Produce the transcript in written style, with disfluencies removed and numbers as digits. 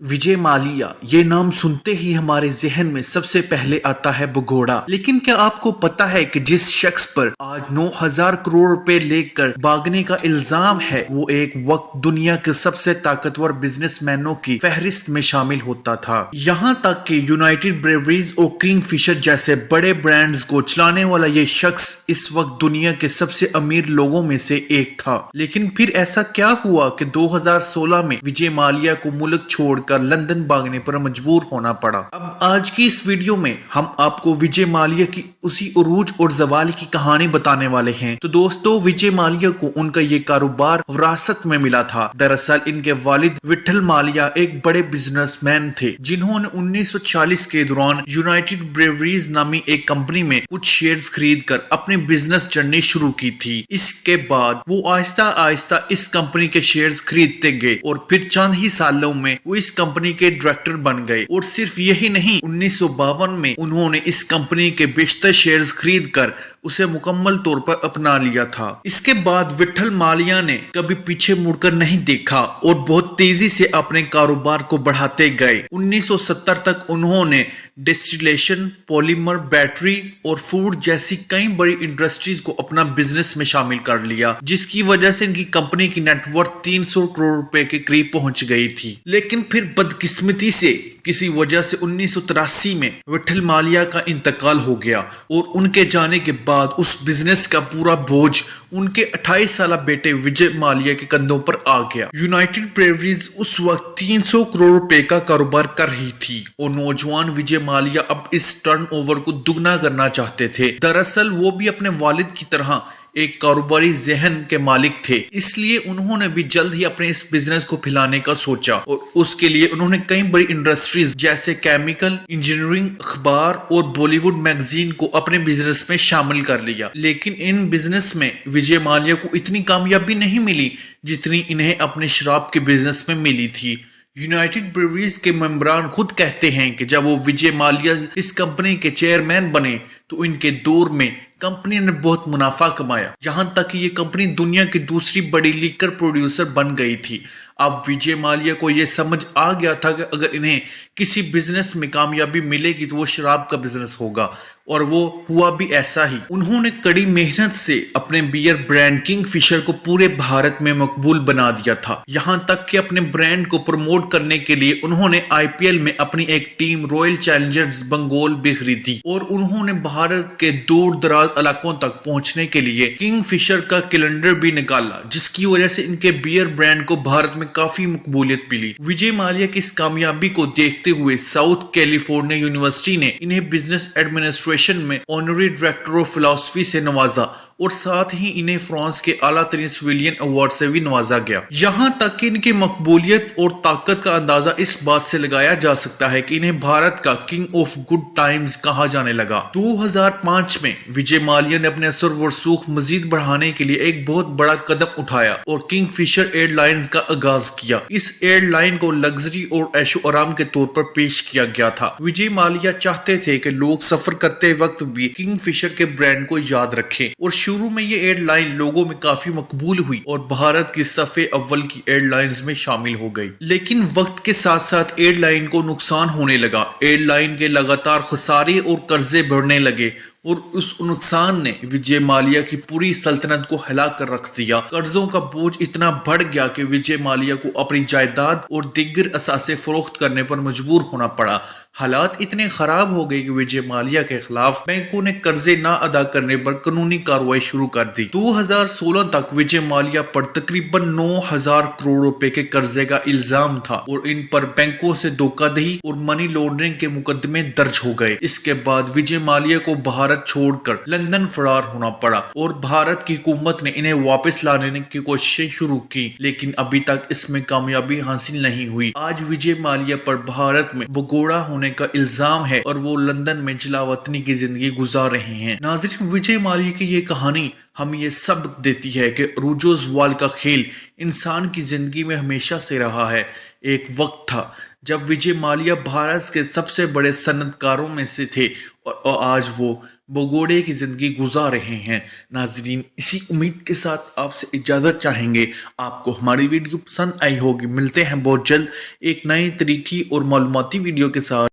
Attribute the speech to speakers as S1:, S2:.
S1: विजय माल्या, ये नाम सुनते ही हमारे जहन में सबसे पहले आता है भगोड़ा। लेकिन क्या आपको पता है कि जिस शख्स पर आज 9,000 करोड़ रुपए लेकर भागने का इल्जाम है, वो एक वक्त दुनिया के सबसे ताकतवर बिजनेसमैनों की फहरिस्त में शामिल होता था। यहाँ तक कि यूनाइटेड ब्रेवरीज और किंगफिशर जैसे बड़े ब्रांड्स को चलाने वाला ये शख्स इस वक्त दुनिया के सबसे अमीर लोगों में से एक था। लेकिन फिर ऐसा क्या हुआ कि 2016 में विजय माल्या को मुल्क छोड़ लंदन भागने पर मजबूर होना पड़ा। अब आज की इस वीडियो में हम आपको विजय माल्या की उसी उरूज और जवाल की कहानी बताने वाले हैं। तो दोस्तों, विजय माल्या को उनका ये कारोबार विरासत में मिला था। दरअसल इनके वालिद विट्ठल माल्या एक बड़े बिजनेसमैन थे, जिन्होंने 1940 के दौरान यूनाइटेड ब्रेवरीज नामी एक कंपनी में कुछ शेयर्स खरीद कर अपनी बिजनेस जर्नी शुरू की थी। इसके बाद वो आहिस्ता आहिस्ता इस कंपनी के शेयर्स खरीदते गए और फिर चंद ही सालों में वो इस कंपनी के डायरेक्टर बन गए। और सिर्फ यही नहीं, 1952 में उन्होंने इस कंपनी के बेशतर शेयर्स खरीद कर उसे मुकम्मल तौर पर अपना लिया था। इसके बाद विट्ठल माल्या ने कभी पीछे मुड़कर नहीं देखा और बहुत तेजी से अपने कारोबार को बढ़ाते गए। 1970 तक उन्होंने डिस्टिलेशन, पॉलीमर, बैटरी और फूड जैसी कई बड़ी इंडस्ट्रीज को अपना बिजनेस में शामिल कर लिया, जिसकी वजह से इनकी कंपनी की नेटवर्थ 300 करोड़ रुपए के करीब पहुंच गई थी। लेकिन फिर बदकिस्मती से किसी वजह से 1983 में विट्ठल माल्या का इंतकाल हो गया और उनके जाने के बाद उस बिजनेस का पूरा बोझ उनके 28 साल बेटे विजय माल्या के कंधों पर आ गया। यूनाइटेड ब्रेवरीज उस वक्त 300 करोड़ रुपए का कारोबार कर रही थी और नौजवान विजय माल्या अब इस टर्नओवर को दुगना करना चाहते थे। दरअसल वो भी अपने वालिद की तरह एक कारोबारी जहन के मालिक थे, इसलिए उन्होंने भी जल्द ही अपने इस बिजनेस को फैलाने का सोचा और उसके लिए उन्होंने कई बड़ी इंडस्ट्रीज जैसे केमिकल, इंजीनियरिंग, अखबार और बॉलीवुड मैगजीन को अपने बिजनेस में शामिल कर लिया। लेकिन इन बिजनेस में विजय माल्या को इतनी कामयाबी नहीं मिली जितनी इन्हें अपने शराब के बिजनेस में मिली थी। यूनाइटेड ब्रेवरीज के मेंबरान खुद कहते हैं कि जब वो विजय माल्या इस कंपनी के चेयरमैन बने तो इनके दौर में कंपनी ने बहुत मुनाफा कमाया, यहां तक कि ये कंपनी दुनिया की दूसरी बड़ी लीकर प्रोड्यूसर बन गई थी। अब विजय माल्या को यह समझ आ गया था कि अगर इन्हें किसी बिजनेस में कामयाबी मिलेगी तो वो शराब का बिजनेस होगा, और वो हुआ भी ऐसा ही। उन्होंने कड़ी मेहनत से अपने बियर ब्रांड किंगफिशर को पूरे भारत में मकबूल बना दिया था। यहाँ तक कि अपने ब्रांड को प्रमोट करने के लिए उन्होंने IPL में अपनी एक टीम रॉयल चैलेंजर्स बंगाल भी खरीदी और उन्होंने भारत के दूर दराज इलाकों तक पहुंचने के लिए किंगफिशर का कैलेंडर भी निकाला, जिसकी वजह से इनके बियर ब्रांड को भारत में काफी मकबूलियत मिली। विजय माल्या की इस कामयाबी को देखते हुए साउथ कैलिफोर्निया यूनिवर्सिटी ने इन्हें बिजनेस एडमिनिस्ट्रेशन में ऑनरी डायरेक्टर ऑफ फिलॉसफी से नवाजा और साथ ही इन्हें फ्रांस के आला तरीन सिविलियन अवार्ड से भी नवाजा गया। यहाँ तक कि इनकी मकबूलियत और ताकत का अंदाजा इस बात से लगाया जा सकता है कि इन्हें भारत का किंग ऑफ गुड टाइम्स कहा जाने लगा। 2005 में विजय माल्या ने अपने असर व रसूख मजीद बढ़ाने के लिए एक बहुत बड़ा कदम उठाया और किंगफिशर एयरलाइंस का आगाज किया। इस एयरलाइन को लग्जरी और ऐशो आराम के तौर पर पेश किया गया था। विजय माल्या चाहते थे कि लोग सफर करते वक्त भी किंगफिशर के ब्रांड को याद रखें और शुरू में ये एयरलाइन लोगों में काफी मकबूल हुई और भारत की सफ़े अव्वल की एयरलाइंस में शामिल हो गई। लेकिन वक्त के साथ साथ एयरलाइन को नुकसान होने लगा। एयरलाइन के लगातार खसारे और कर्जे बढ़ने लगे और उस नुकसान ने विजय माल्या की पूरी सल्तनत को हिला कर रख दिया। कर्जों का बोझ इतना बढ़ गया कि विजय माल्या को अपनी जायदाद और दीगर असासे फरोख्त करने पर मजबूर होना पड़ा। हालात इतने खराब हो गए कि विजय माल्या के खिलाफ बैंकों ने कर्जे ना अदा करने पर कानूनी कार्रवाई शुरू कर दी। 2016 तक विजय माल्या पर तकरीबन 9,000 करोड़ रुपए के कर्जे का इल्जाम था और इन पर बैंकों से धोखाधड़ी और मनी लॉन्ड्रिंग के मुकदमे दर्ज हो गए। इसके बाद विजय माल्या को भारत छोड़कर लंदन फरार होना पड़ा और भारत की हुकूमत ने इन्हें वापस लाने की कोशिशें शुरू की, लेकिन अभी तक इसमें कामयाबी हासिल नहीं हुई। आज विजय माल्या पर भारत में भगोड़ा होने का इल्जाम है और वो लंदन में जलावतनी की जिंदगी गुजार रहे हैं। नाज़रीन, विजय माल्या की ये कहानी हमें ये सबक देती है कि रूजो ज़वाल का खेल इंसान की जिंदगी में हमेशा से रहा है। एक वक्त था जब विजय माल्या भारत के सबसे बड़े सनतकारों में से थे और आज वो भगोड़े की जिंदगी गुजार रहे हैं। नाजरीन, इसी उम्मीद के साथ आपसे इजाजत चाहेंगे। आपको हमारी वीडियो पसंद आई होगी। मिलते हैं बहुत जल्द एक नई तरीकी और मालूमाती वीडियो के साथ।